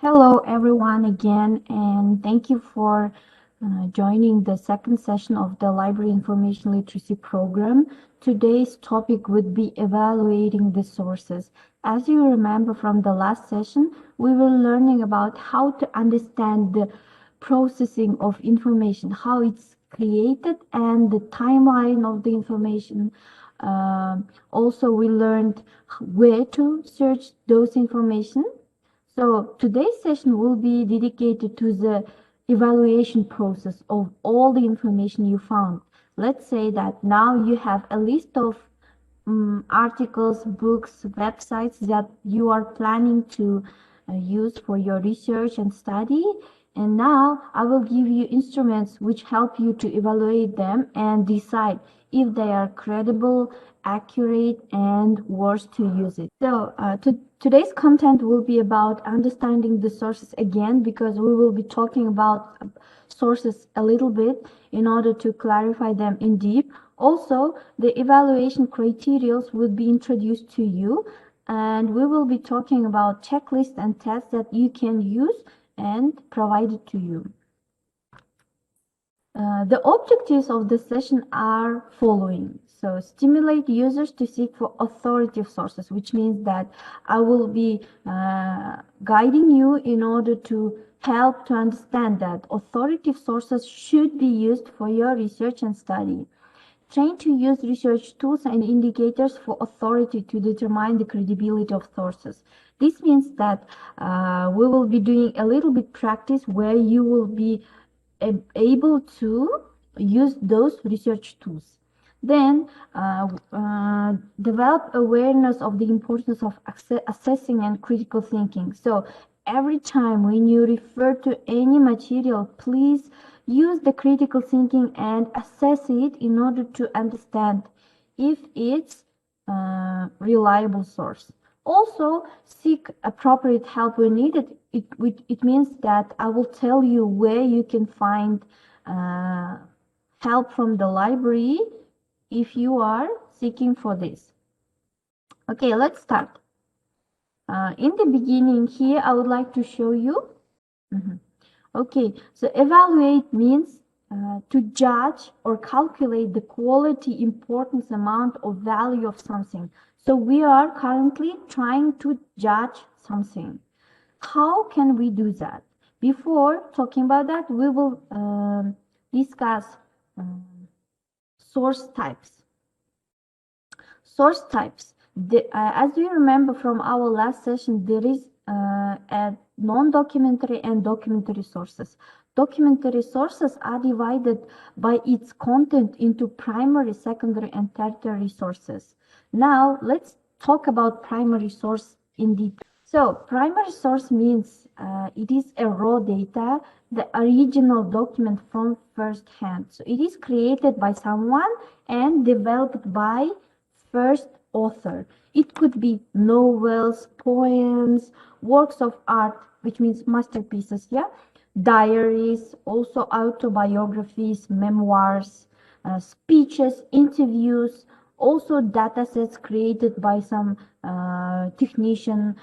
Hello, everyone, again, and thank you for joining the second session of the Library Information Literacy Program. Today's topic would be evaluating the sources. As you remember from the last session, we were learning about how to understand the processing of information, how it's created, and the timeline of the information. Also, we learned where to search those information. So today's session will be dedicated to the evaluation process of all the information you found. Let's say that now you have a list of articles, books, websites that you are planning to use for your research and study. And now I will give you instruments which help you to evaluate them and decide if they are credible, accurate, and worth to use it. So today's content will be about understanding the sources again, because we will be talking about sources a little bit in order to clarify them in deep. Also, the evaluation criteria will be introduced to you, and we will be talking about checklists and tests that you can use and provided to you. The objectives of the session are following. So stimulate users to seek for authoritative sources, which means that I will be guiding you in order to help to understand that authoritative sources should be used for your research and study. Train to use research tools and indicators for authority to determine the credibility of sources. This means that we will be doing a little bit practice where you will be able to use those research tools. Then develop awareness of the importance of assessing and critical thinking. So every time when you refer to any material, please use the critical thinking and assess it in order to understand if it's a reliable source. Also, seek appropriate help when needed. It means that I will tell you where you can find help from the library if you are seeking for this. Okay, let's start. In the beginning here, I would like to show you. Okay, so evaluate means to judge or calculate the quality, importance, amount, or value of something. So we are currently trying to judge something. How can we do that? Before talking about that, we will discuss source types. Source types. As you remember from our last session, there is a non-documentary and documentary sources. Documentary sources are divided by its content into primary, secondary, and tertiary sources. Now, let's talk about primary source in detail. So, primary source means it is a raw data, the original document from first hand. So, it is created by someone and developed by first author. It could be novels, poems, works of art, which means masterpieces, yeah, diaries, also autobiographies, memoirs, speeches, interviews, also datasets created by some technician,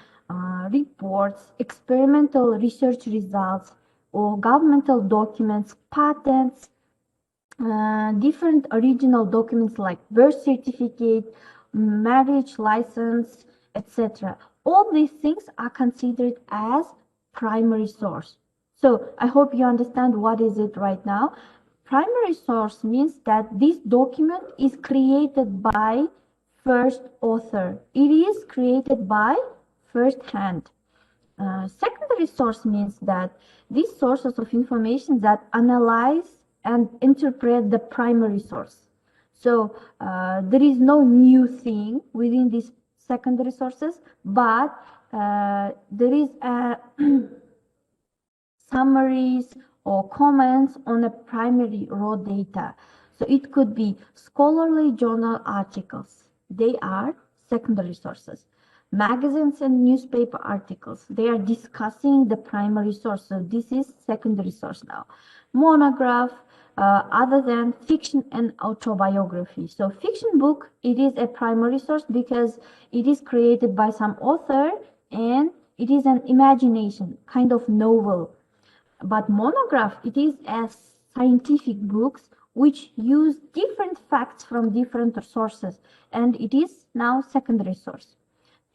reports, experimental research results, or governmental documents, patents, different original documents like birth certificate, marriage license, etc. All these things are considered as primary source. So I hope you understand what is it right now. Primary source means that this document is created by first author. It is created by first hand. Secondary source means that these sources of information that analyze and interpret the primary source. So there is no new thing within these secondary sources, but there is a summaries or comments on a primary raw data. So it could be scholarly journal articles. They are secondary sources. Magazines and newspaper articles, they are discussing the primary source. So this is secondary source now. Monograph, other than fiction and autobiography. So fiction book, it is a primary source because it is created by some author and it is an imagination, kind of novel. But monograph, it is as scientific books which use different facts from different sources, and it is now secondary source.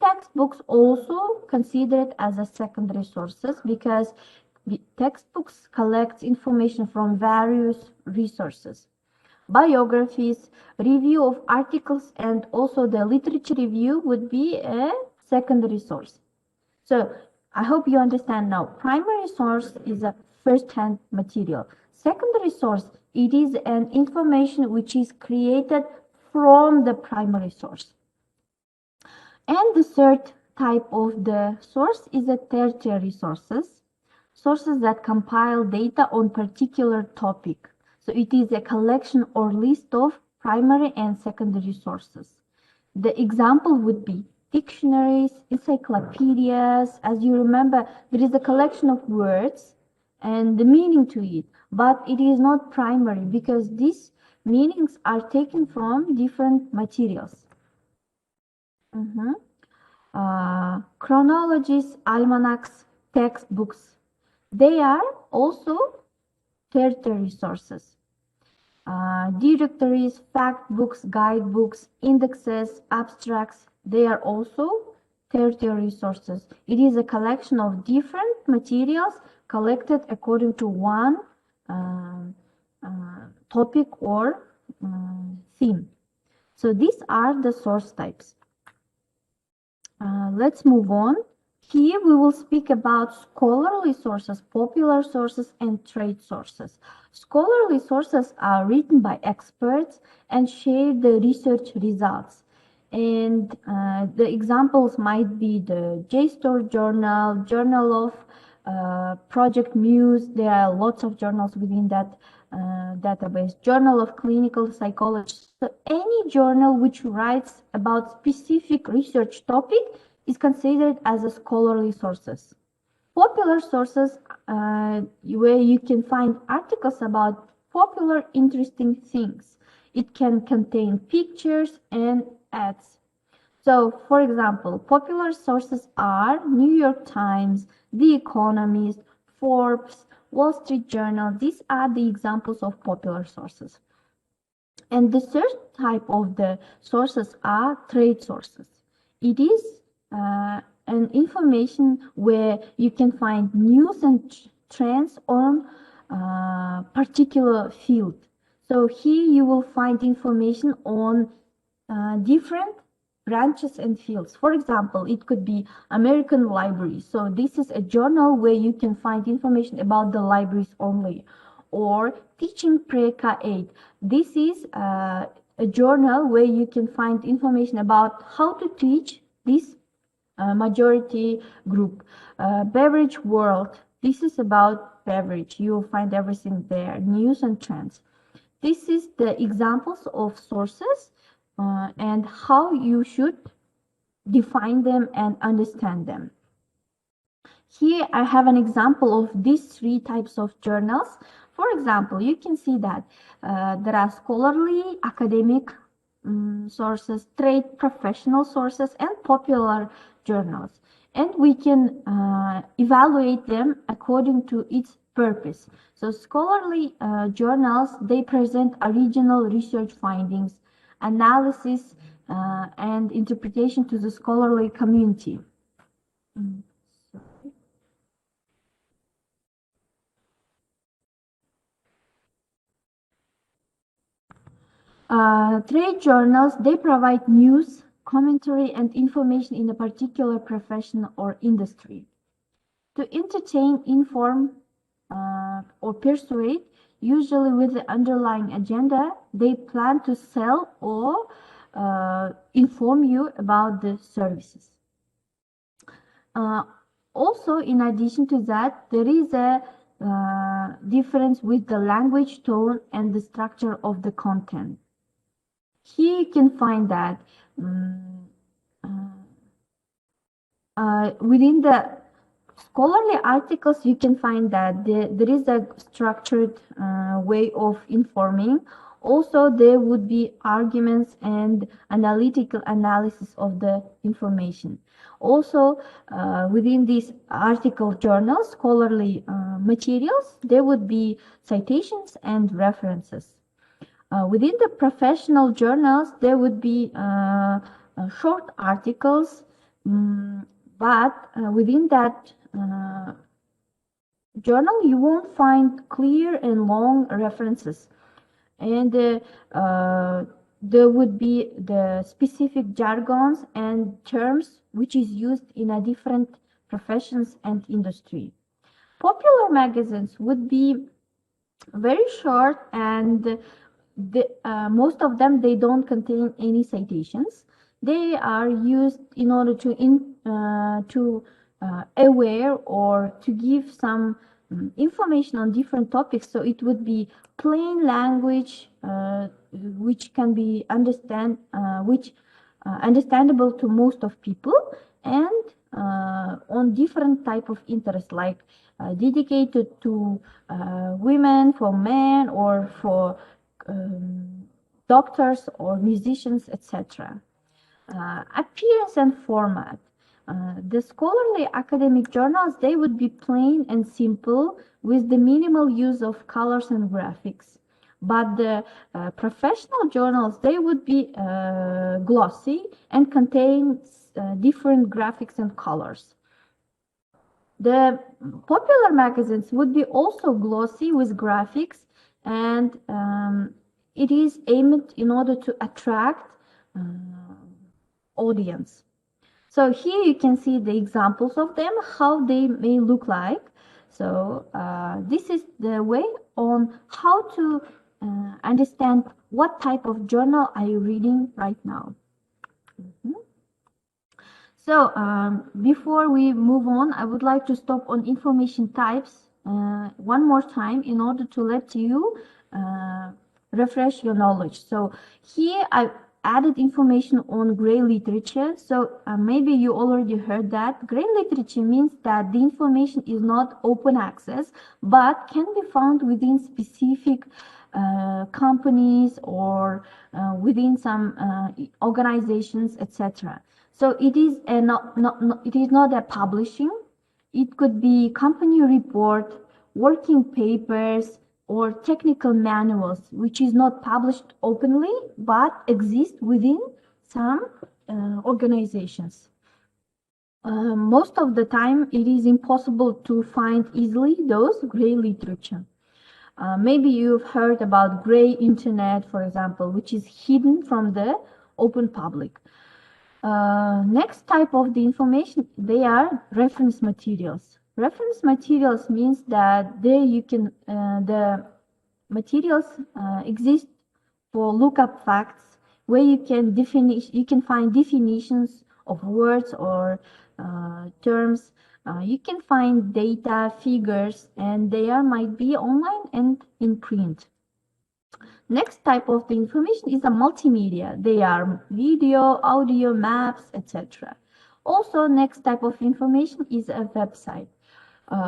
Textbooks also considered as a secondary sources because the textbooks collect information from various resources. Biographies, review of articles, and also the literature review would be a secondary source. So I hope you understand now. Primary source is a first-hand material. Secondary source, it is an information which is created from the primary source. And the third type of the source is the tertiary sources, sources that compile data on particular topic. So it is a collection or list of primary and secondary sources. The example would be dictionaries, encyclopedias. As you remember, there is a collection of words and the meaning to it, but it is not primary because these meanings are taken from different materials. Chronologies, almanacs, textbooks, they are also tertiary sources. Directories, fact books, guidebooks, indexes, abstracts, they are also tertiary sources. It is a collection of different materials collected according to one topic or theme. So these are the source types. Let's move on. Here we will speak about scholarly sources, popular sources, and trade sources. Scholarly sources are written by experts and share the research results. And the examples might be the JSTOR journal, Journal of Project Muse. There are lots of journals within that database, Journal of Clinical Psychology. So any journal which writes about specific research topic is considered as a scholarly sources. Popular sources, where you can find articles about popular interesting things. It can contain pictures and ads. So, for example, popular sources are New York Times, The Economist, Forbes, Wall Street Journal. These are the examples of popular sources. And the third type of the sources are trade sources. It is an information where you can find news and trends on particular field. So here you will find information on different branches and fields. For example, it could be American Library. So this is a journal where you can find information about the libraries only. Or Teaching Pre-K8. This is a journal where you can find information about how to teach this majority group. Beverage World. This is about beverage. You will find everything there, news and trends. This is the examples of sources and how you should define them and understand them. Here I have an example of these three types of journals. For example, you can see that there are scholarly, academic sources, trade professional sources, and popular journals. And we can evaluate them according to its purpose. So scholarly journals, they present original research findings, analysis, and interpretation to the scholarly community. Trade journals, they provide news, commentary, and information in a particular profession or industry. To entertain, inform, or persuade, usually with the underlying agenda, they plan to sell or inform you about the services. Also, in addition to that, there is a difference with the language, tone, and the structure of the content. Here you can find that within the Scholarly articles, you can find that there is a structured way of informing. Also, there would be arguments and analytical analysis of the information. Also, within these article journals, scholarly materials, there would be citations and references. Within the professional journals, there would be short articles, but within that journal, you won't find clear and long references. And there would be the specific jargons and terms which is used in a different professions and industry. Popular magazines would be very short, and most of them, they don't contain any citations. They are used in order to aware or to give some information on different topics. So it would be plain language, which can be understandable to most of people, and on different type of interest, like dedicated to women, for men, or for doctors or musicians, etc. Appearance and format. The scholarly academic journals, they would be plain and simple with the minimal use of colors and graphics. But the professional journals, they would be glossy and contain different graphics and colors. The popular magazines would be also glossy with graphics, and it is aimed in order to attract audience. So here you can see the examples of them, how they may look like. So this is the way on how to understand what type of journal are you reading right now. So before we move on, I would like to stop on information types one more time in order to let you refresh your knowledge. So here I added information on gray literature. So maybe you already heard that. Gray literature means that the information is not open access, but can be found within specific companies or within some organizations, etc. So it is not a publishing. It could be company report, working papers, or technical manuals, which is not published openly but exist within some organizations. Most of the time, it is impossible to find easily those gray literature. Maybe you've heard about gray internet, for example, which is hidden from the open public. Next type of the information, they are reference materials. Reference materials means that there you can, the materials exist for lookup facts, where you can find definitions of words or terms. You can find data, figures, and they might be online and in print. Next type of the information is a multimedia. They are video, audio, maps, etc. Also, next type of information is a website.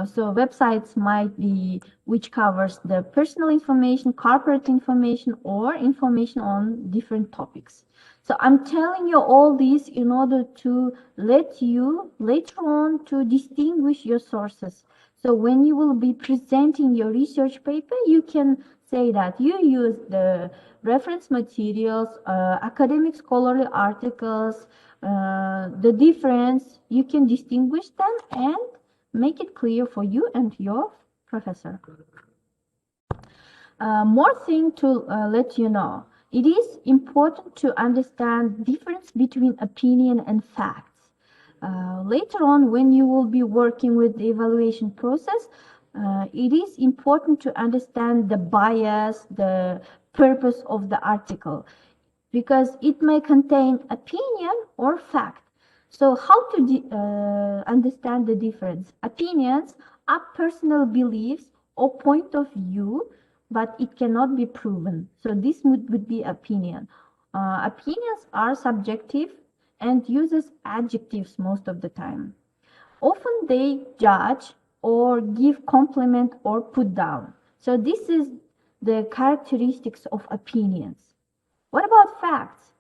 So websites might be which covers the personal information, corporate information, or information on different topics. So I'm telling you all this in order to let you later on to distinguish your sources. So when you will be presenting your research paper, you can say that you use the reference materials, academic scholarly articles, the difference, you can distinguish them and make it clear for you and your professor. More thing to let you know. It is important to understand difference between opinion and facts. Later on, when you will be working with the evaluation process, it is important to understand the bias, the purpose of the article, because it may contain opinion or fact. So how to understand the difference? Opinions are personal beliefs or point of view, but it cannot be proven. So this would be opinion. Opinions are subjective and uses adjectives most of the time. Often they judge or give compliment or put down. So this is the characteristics of opinions. What about facts?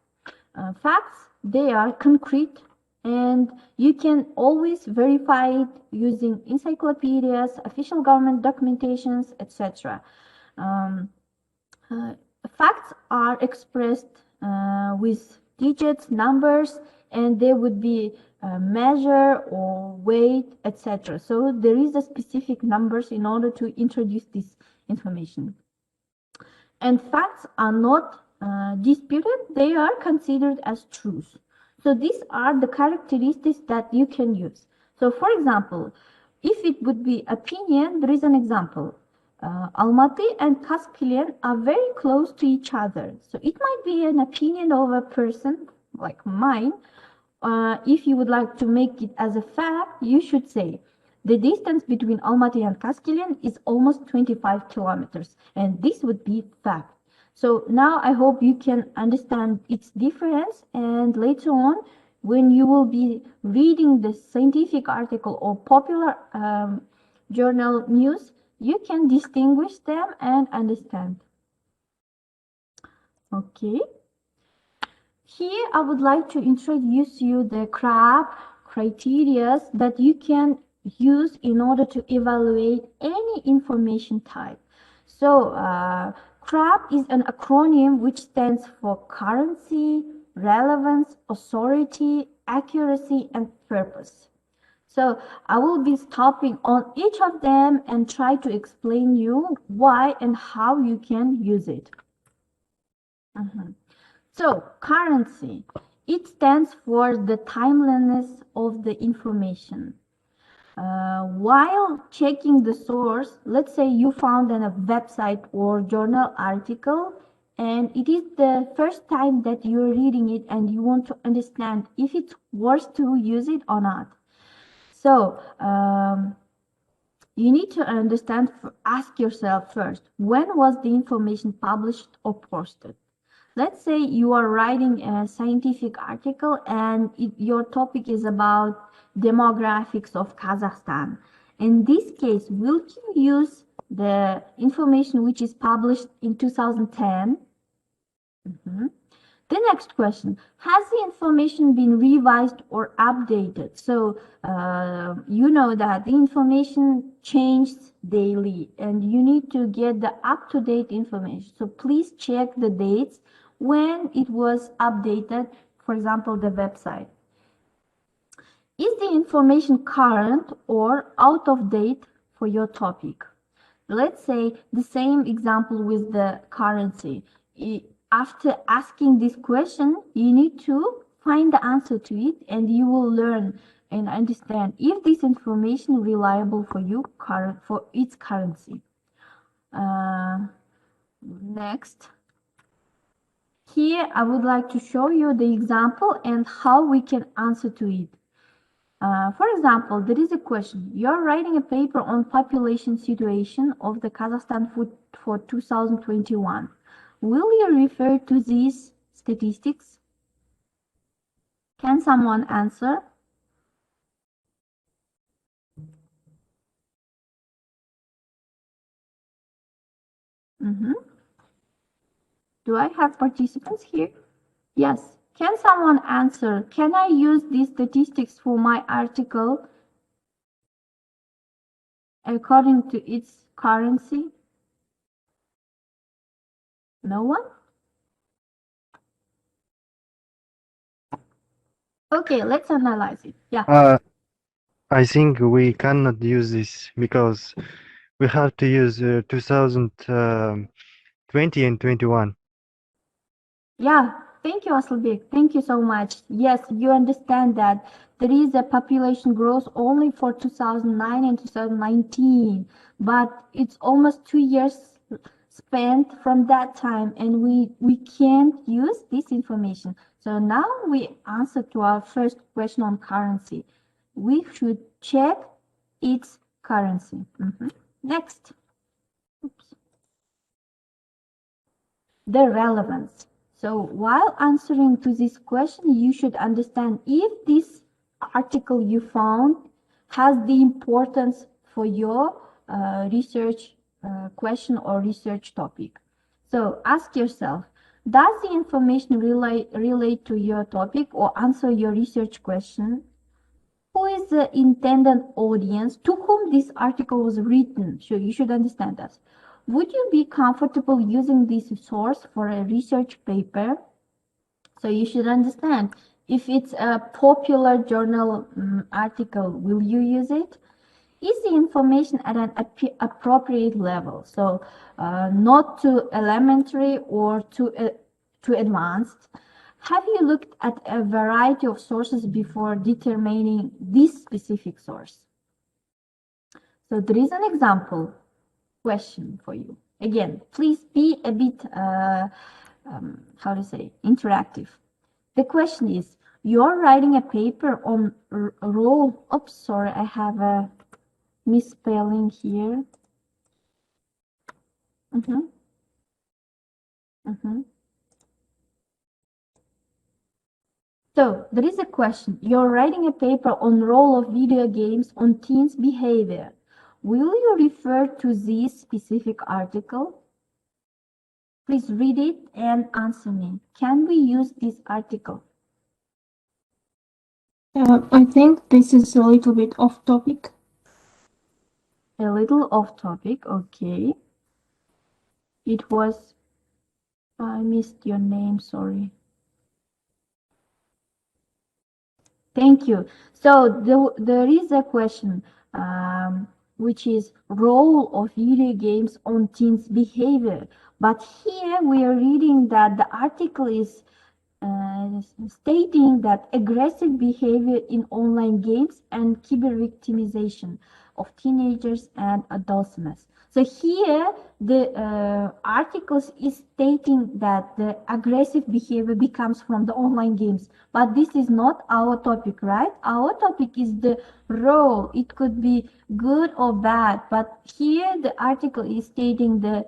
Facts, they are concrete and you can always verify it using encyclopedias, official government documentations, etc. Um, uh, Facts are expressed with digits, numbers, and there would be a measure or weight, etc. So there is a specific numbers in order to introduce this information. And facts are not disputed, they are considered as truth. So these are the characteristics that you can use. So for example, if it would be opinion, there is an example. Almaty and Kaskilian are very close to each other. So it might be an opinion of a person like mine. If you would like to make it as a fact, you should say the distance between Almaty and Kaskilian is almost 25 kilometers, and this would be fact. So now I hope you can understand its difference, and later on, when you will be reading the scientific article or popular journal news, you can distinguish them and understand. Okay. Here, I would like to introduce you the CRAB criteria that you can use in order to evaluate any information type. So, CRAB is an acronym which stands for currency, relevance, authority, accuracy, and purpose. So I will be stopping on each of them and try to explain you why and how you can use it. So, currency, it stands for the timeliness of the information. While checking the source, let's say you found a website or journal article, and it is the first time that you're reading it and you want to understand if it's worth to use it or not. So, you need to understand, ask yourself first, when was the information published or posted? Let's say you are writing a scientific article and your topic is about demographics of Kazakhstan. In this case, will you use the information which is published in 2010? The next question, has the information been revised or updated? So you know that the information changes daily and you need to get the up-to-date information. So please check the dates when it was updated, for example, the website. Is the information current or out of date for your topic? Let's say the same example with the currency. After asking this question, you need to find the answer to it and you will learn and understand if this information reliable for you for its currency. Next. Here, I would like to show you the example and how we can answer to it. For example, there is a question. You're writing a paper on population situation of the Kazakhstan food for 2021. Will you refer to these statistics? Can someone answer? Do I have participants here? Yes. Can someone answer? Can I use these statistics for my article according to its currency? No one? Okay, let's analyze it. Yeah. I think we cannot use this because we have to use 2020 and 21. Yeah, thank you, Asılbek. Thank you so much. Yes, you understand that there is a population growth only for 2009 and 2019, but it's almost 2 years spent from that time, and we can't use this information. So now we answer to our first question on currency. We should check its currency. Next. Oops. The relevance. So while answering to this question, you should understand if this article you found has the importance for your research question or research topic. So ask yourself, does the information relate to your topic or answer your research question? Who is the intended audience to whom this article was written? So you should understand that. Would you be comfortable using this source for a research paper? So you should understand, if it's a popular journal article, will you use it? Is the information at an appropriate level? So not too elementary or too advanced. Have you looked at a variety of sources before determining this specific source? So there is an example question for you. Again, please be a bit, how to say, interactive. The question is, you're writing a paper on role. Oops, sorry, I have a misspelling here. So there is a question. You're writing a paper on role of video games on teens' behavior. Will you refer to this specific article? Please read it and answer me. Can we use this article? I think this is a little bit off topic. A little off topic, okay. It was, I missed your name, sorry. Thank you. So there is a question, which is role of video games on teens' behavior. But here we are reading that the article is stating that aggressive behavior in online games and cyber victimization of teenagers and adolescents. So here the articles is stating that the aggressive behavior becomes from the online games, but this is not our topic, right? Our topic is the role. It could be good or bad, but here the article is stating the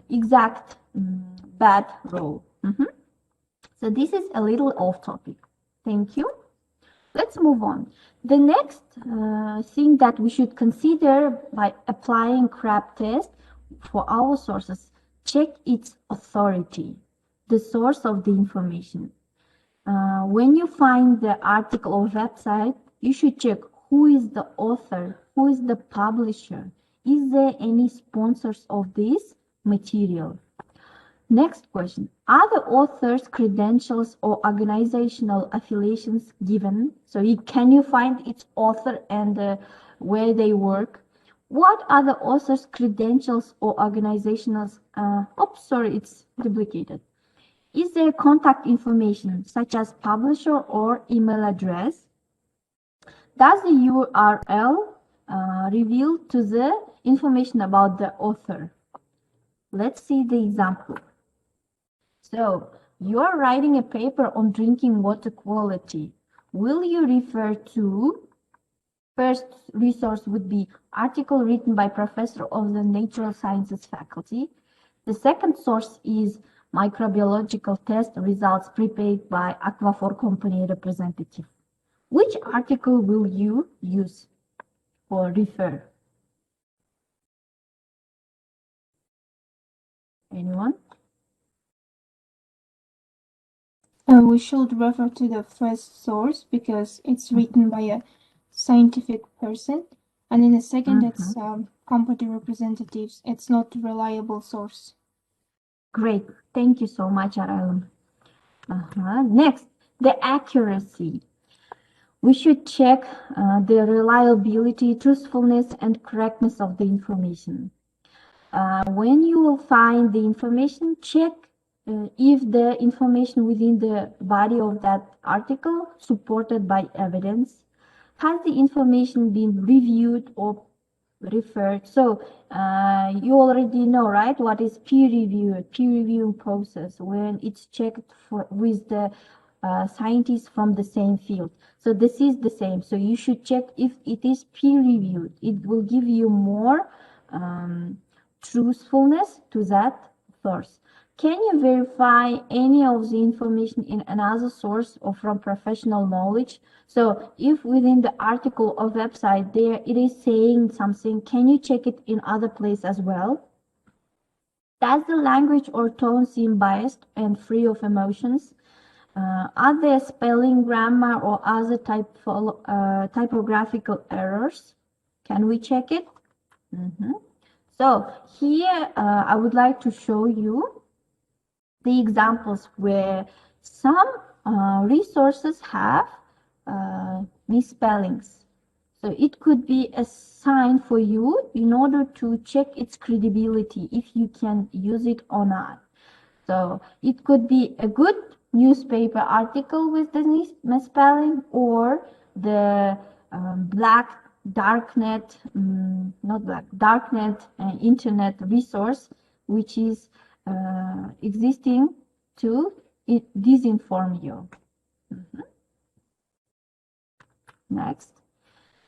exact bad role. So this is a little off topic. Thank you. Let's move on. The next thing that we should consider by applying CRAB test for our sources, check its authority, the source of the information. When you find the article or website, you should check who is the author, who is the publisher. Is there any sponsors of this material? Next question. Are the author's credentials or organizational affiliations given? So can you find its author and where they work? What are the author's credentials or organizational? Sorry, it's duplicated. Is there contact information such as publisher or email address? Does the URL reveal to the information about the author? Let's see the example. So you're writing a paper on drinking water quality. Will you refer to, first resource would be article written by professor of the natural sciences faculty. The second source is microbiological test results prepared by Aquaphor company representative. Which article will you use or refer? Anyone? We should refer to the first source because it's written by a scientific person, and in the second, it's company representatives. It's not a reliable source. Great, thank you so much, Aralum. Next, the accuracy. We should check the reliability, truthfulness, and correctness of the information. When you will find the information, check if the information within the body of that article supported by evidence. Has the information been reviewed or referred? So you already know, right, what is peer reviewing process, when it's checked with the scientists from the same field. So this is the same. So you should check if it is peer reviewed. It will give you more truthfulness to that source. Can you verify any of the information in another source or from professional knowledge? So if within the article or website there it is saying something, can you check it in other place as well? Does the language or tone seem biased and free of emotions? Are there spelling, grammar, or other typographical errors? Can we check it? So here I would like to show you the examples where some resources have misspellings. So it could be a sign for you in order to check its credibility, if you can use it or not. So it could be a good newspaper article with the misspelling, or the darknet internet resource, which is existing to disinform you. Next.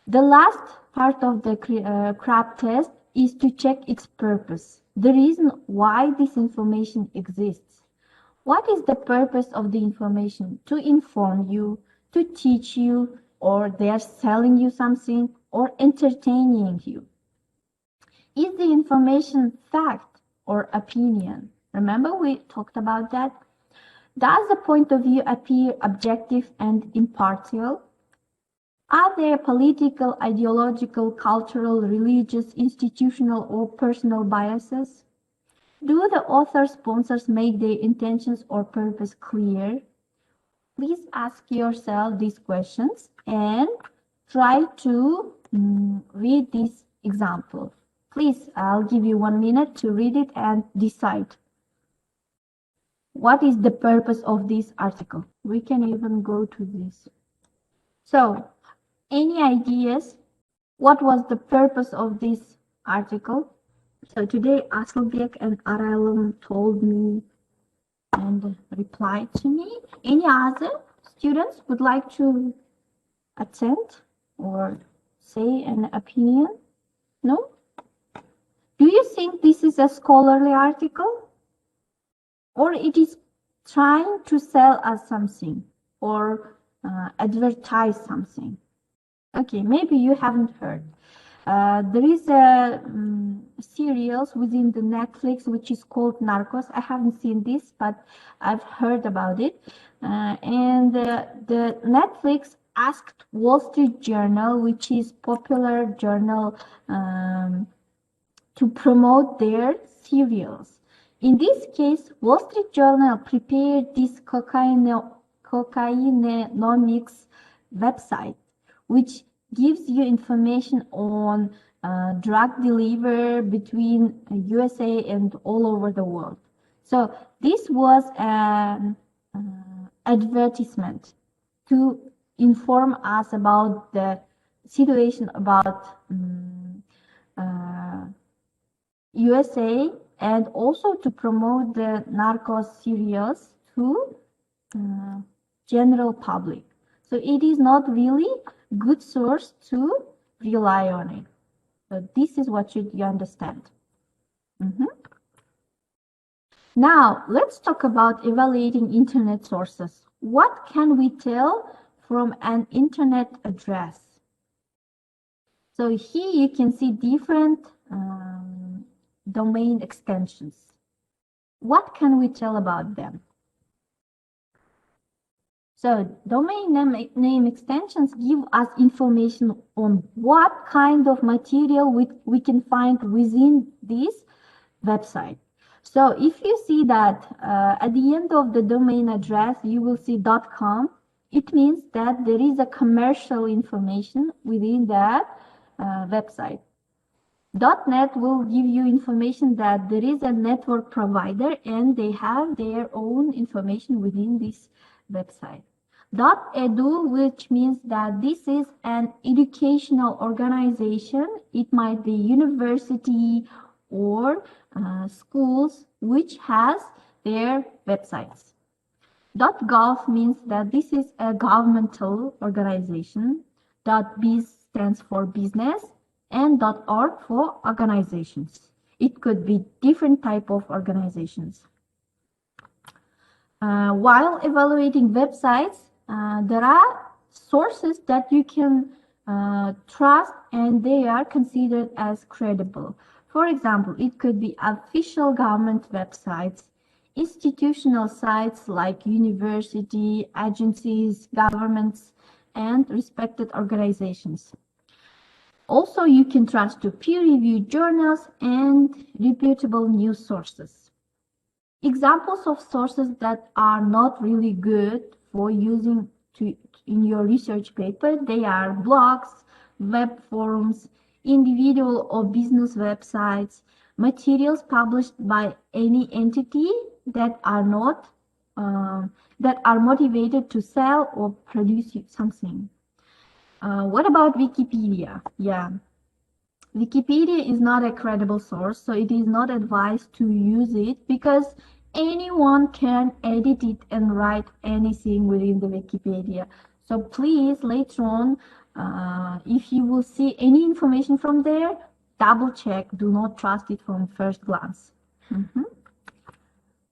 The last part of the CRAB test is to check its purpose, the reason why this information exists. What is the purpose of the information? To inform you, to teach you, or they are selling you something, or entertaining you. Is the information fact or opinion? Remember we talked about that? Does the point of view appear objective and impartial? Are there political, ideological, cultural, religious, institutional, or personal biases? Do the author sponsors make their intentions or purpose clear? Please ask yourself these questions and try to read this example. Please, I'll give you 1 minute to read it and decide what is the purpose of this article. We can even go to this. So, any ideas? What was the purpose of this article? So today Asılbek and Aralım told me and replied to me. Any other students would like to attend or say an opinion? No? Do you think this is a scholarly article? Or it is trying to sell us something or advertise something? Okay, maybe you haven't heard. There is a series within the Netflix which is called Narcos. I haven't seen this, but I've heard about it. And the Netflix asked Wall Street Journal, which is popular journal, to promote their serials. In this case, Wall Street Journal prepared this Cocainenomics website, which gives you information on drug delivery between USA and all over the world. So this was an advertisement to inform us about the situation about USA, and also to promote the Narcos series to general public. So it is not really good source to rely on it. So this is what you understand. Now let's talk about evaluating internet sources. What can we tell from an internet address? So here you can see different domain extensions. What can we tell about them? So domain name extensions give us information on what kind of material we can find within this website. So if you see that at the end of the domain address, you will see .com, it means that there is a commercial information within that website. .net will give you information that there is a network provider and they have their own information within this website. .edu, which means that this is an educational organization. It might be university or schools which has their websites. .gov means that this is a governmental organization. .biz stands for business, and .org for organizations. It could be different type of organizations. While evaluating websites, there are sources that you can trust and they are considered as credible. For example, it could be official government websites, institutional sites like university, agencies, governments, and respected organizations. Also, you can trust to peer-reviewed journals and reputable news sources. Examples of sources that are not really good for using in your research paper, they are blogs, web forums, individual or business websites, materials published by any entity that are not that are motivated to sell or produce something. What about Wikipedia? Yeah. Wikipedia is not a credible source, so it is not advised to use it because anyone can edit it and write anything within the Wikipedia. So please, later on, if you will see any information from there, double check. Do not trust it from first glance.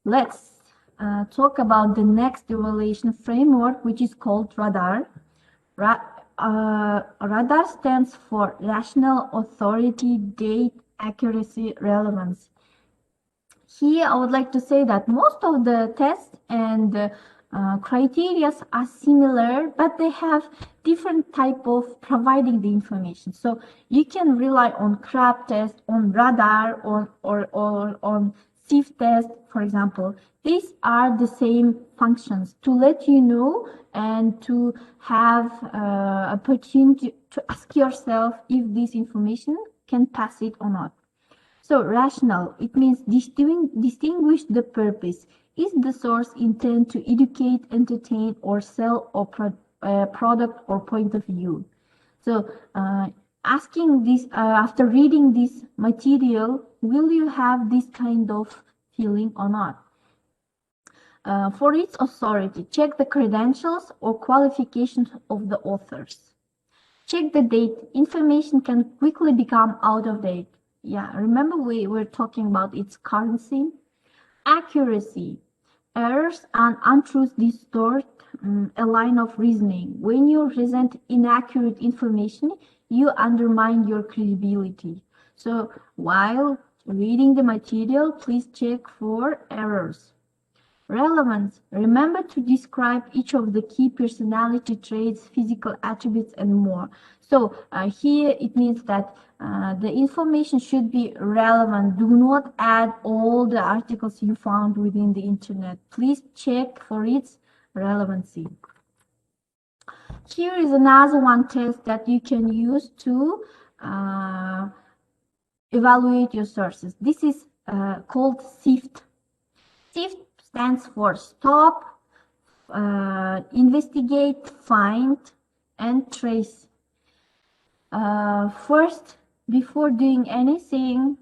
Let's talk about the next evaluation framework, which is called RADAR. RADAR stands for Rational, Authority, Date, Accuracy, Relevance. Here, I would like to say that most of the tests and criteria are similar, but they have different type of providing the information. So you can rely on CRAB test, on RADAR, or on SIF test, for example. These are the same functions to let you know and to have opportunity to ask yourself if this information can pass it or not. So rational, it means distinguish the purpose. Is the source intended to educate, entertain, or sell or product or point of view? So asking this after reading this material, will you have this kind of feeling or not? For its authority, check the credentials or qualifications of the authors. Check the date. Information can quickly become out of date. Yeah, remember we were talking about its currency. Accuracy. Errors and untruths distort a line of reasoning. When you present inaccurate information, you undermine your credibility. So while reading the material, please check for errors. Relevance. Remember to describe each of the key personality traits, physical attributes, and more. So here it means that the information should be relevant. Do not add all the articles you found within the internet. Please check for its relevancy. Here is another one test that you can use to evaluate your sources. This is called SIFT. SIFT stands for stop, investigate, find, and trace. First, before doing anything,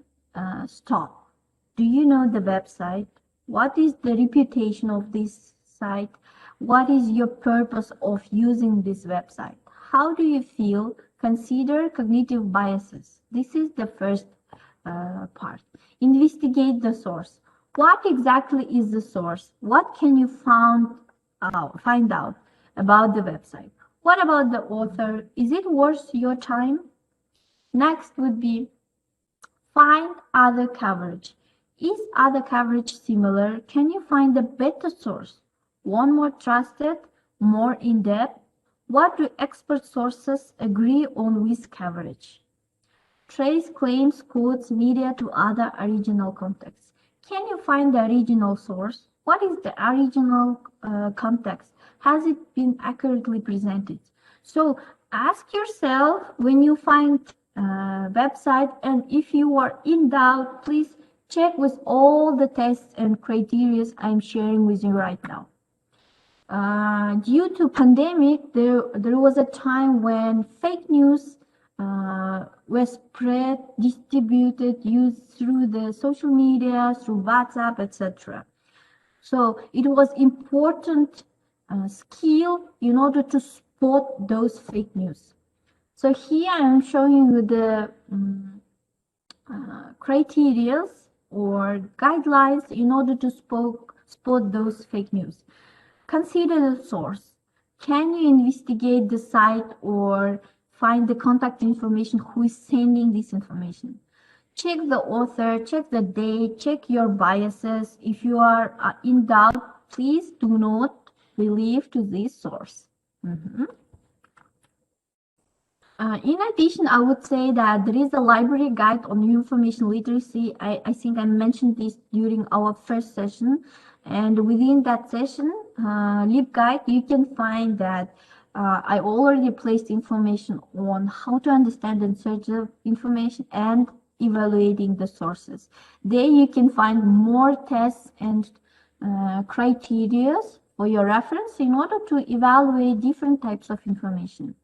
stop. Do you know the website? What is the reputation of this site? What is your purpose of using this website? How do you feel? Consider cognitive biases. This is the first part. Investigate the source. What exactly is the source? What can you find out about the website? What about the author? Is it worth your time? Next would be find other coverage. Is other coverage similar? Can you find a better source? One more trusted, more in-depth? What do expert sources agree on with coverage? Trace claims, quotes, media to other original contexts. Can you find the original source? What is the original context? Has it been accurately presented? So ask yourself when you find a website, and if you are in doubt, please check with all the tests and criteria I'm sharing with you right now. Due to pandemic, there was a time when fake news were spread, distributed, used through the social media, through WhatsApp, etc. So it was important skill in order to spot those fake news. So here I'm showing you the criteria or guidelines in order to spot those fake news. Consider the source. Can you investigate the site or find the contact information who is sending this information? Check the author, check the date, check your biases. If you are in doubt, please do not believe to this source. In addition, I would say that there is a library guide on information literacy. I think I mentioned this during our first session. And within that session, LibGuide, you can find that I already placed information on how to understand and search the information and evaluating the sources. There you can find more tests and criteria for your reference in order to evaluate different types of information.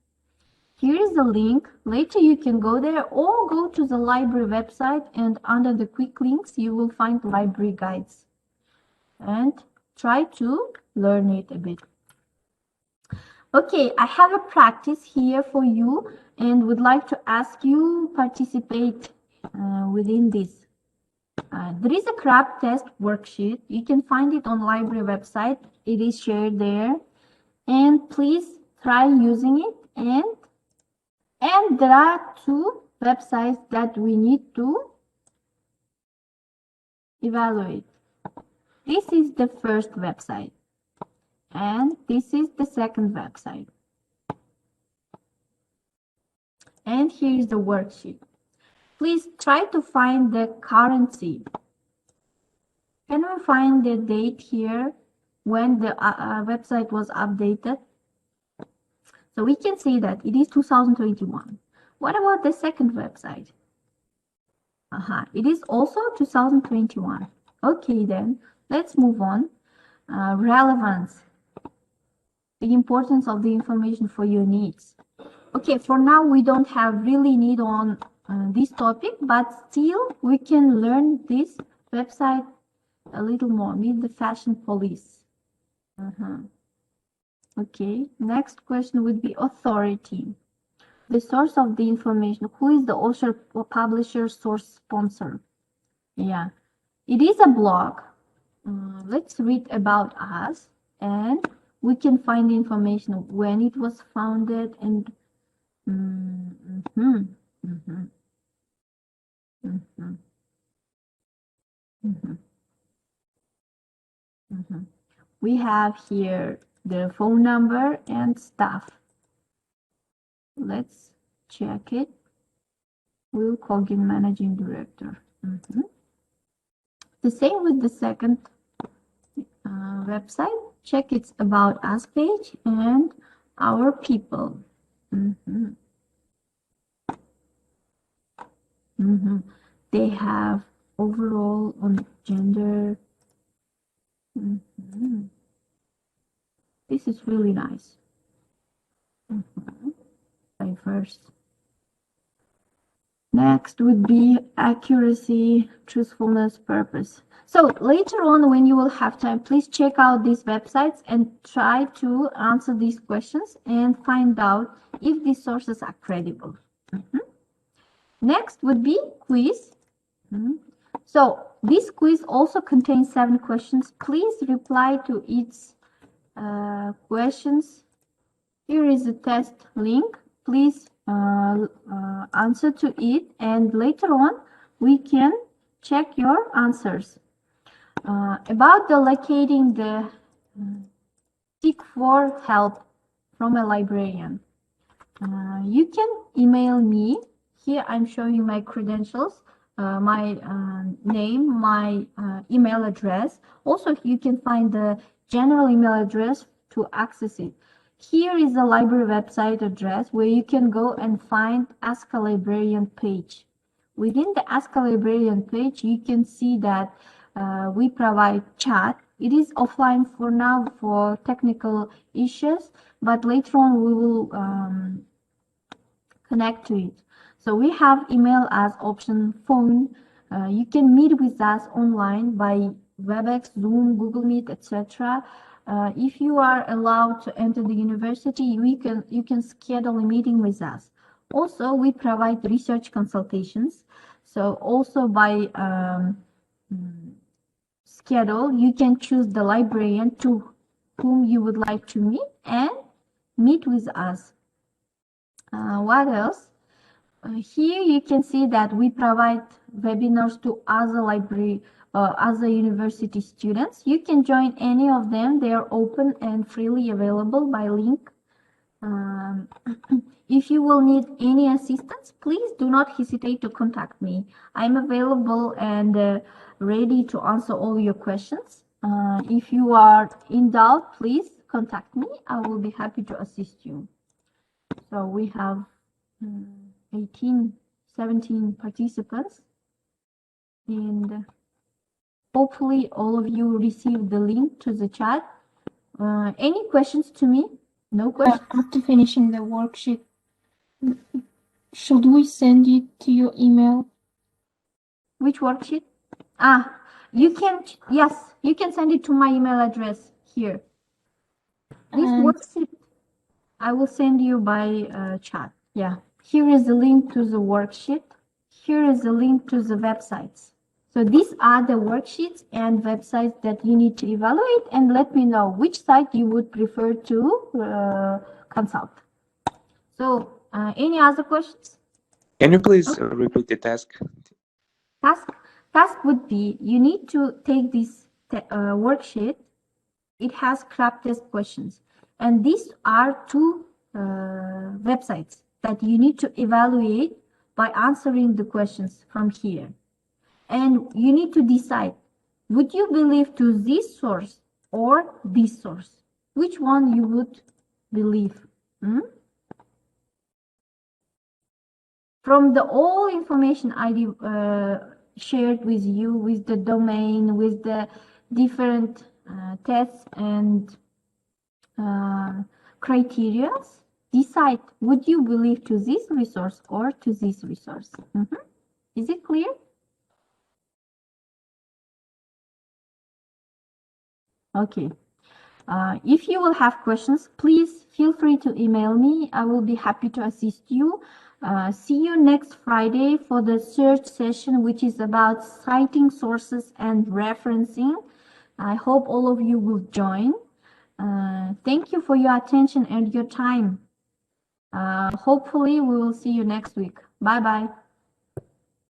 Here is the link. Later you can go there or go to the library website, and under the quick links you will find library guides and try to learn it a bit. Okay, I have a practice here for you and would like to ask you participate within this. There is a CRAB test worksheet. You can find it on library website. It is shared there, and please try using it. And there are two websites that we need to evaluate. This is the first website, and this is the second website. And here is the worksheet. Please try to find the currency. Can we find the date here when the website was updated? So we can see that it is 2021. What about the second website? It is also 2021. Okay, then let's move on. Relevance. The importance of the information for your needs. Okay, for now we don't have really need on this topic, but still we can learn this website a little more. Meet the Fashion Police. Okay, next question would be authority. The source of the information. Who is the author, publisher, source, sponsor? Yeah, it is a blog. Let's read about us, and we can find information when it was founded and we have here the phone number and staff. Let's check it. Will Kogan, managing director. The same with the second website. Check its about us page and our people. They have overall on gender. This is really nice. Diverse. Next would be accuracy, truthfulness, purpose. So later on, when you will have time, please check out these websites and try to answer these questions and find out if these sources are credible. Next would be quiz. So this quiz also contains 7 questions. Please reply to each questions. Here is the test link. Please answer to it, and later on we can check your answers. About the locating the seek for help from a librarian. You can email me. Here I'm showing my credentials, my name, my email address. Also, you can find the general email address to access it. Here is the library website address where you can go and find Ask a Librarian page. Within the Ask a Librarian page, you can see that we provide chat. It is offline for now for technical issues, but later on we will connect to it. So we have email as option, phone. You can meet with us online by WebEx, Zoom, Google Meet, etc. If you are allowed to enter the university, you can schedule a meeting with us. Also, we provide research consultations. So also by schedule, you can choose the librarian to whom you would like to meet and meet with us. What else? Here you can see that we provide webinars to other university students. You can join any of them. They are open and freely available by link. If you will need any assistance, please do not hesitate to contact me. I'm available and ready to answer all your questions. If you are in doubt, please contact me. I will be happy to assist you. So we have 17 participants, and hopefully all of you received the link to the chat. Any questions to me? No questions? After finishing the worksheet, should we send it to your email? Which worksheet? You can, yes, you can send it to my email address here. This worksheet, I will send you by chat. Yeah, here is the link to the worksheet. Here is the link to the websites. So these are the worksheets and websites that you need to evaluate, and let me know which site you would prefer to consult. So any other questions? Can you please repeat the task? Task would be, you need to take this worksheet. It has CRAP test questions, and these are two websites that you need to evaluate by answering the questions from here. And you need to decide, would you believe to this source or this source? Which one you would believe? From the all information I shared with you, with the domain, with the different tests and criteria, decide, would you believe to this resource or to this resource? Is it clear? Okay. If you will have questions, please feel free to email me. I will be happy to assist you. See you next Friday for the third session, which is about citing sources and referencing. I hope all of you will join. Thank you for your attention and your time. Hopefully, we will see you next week. Bye-bye.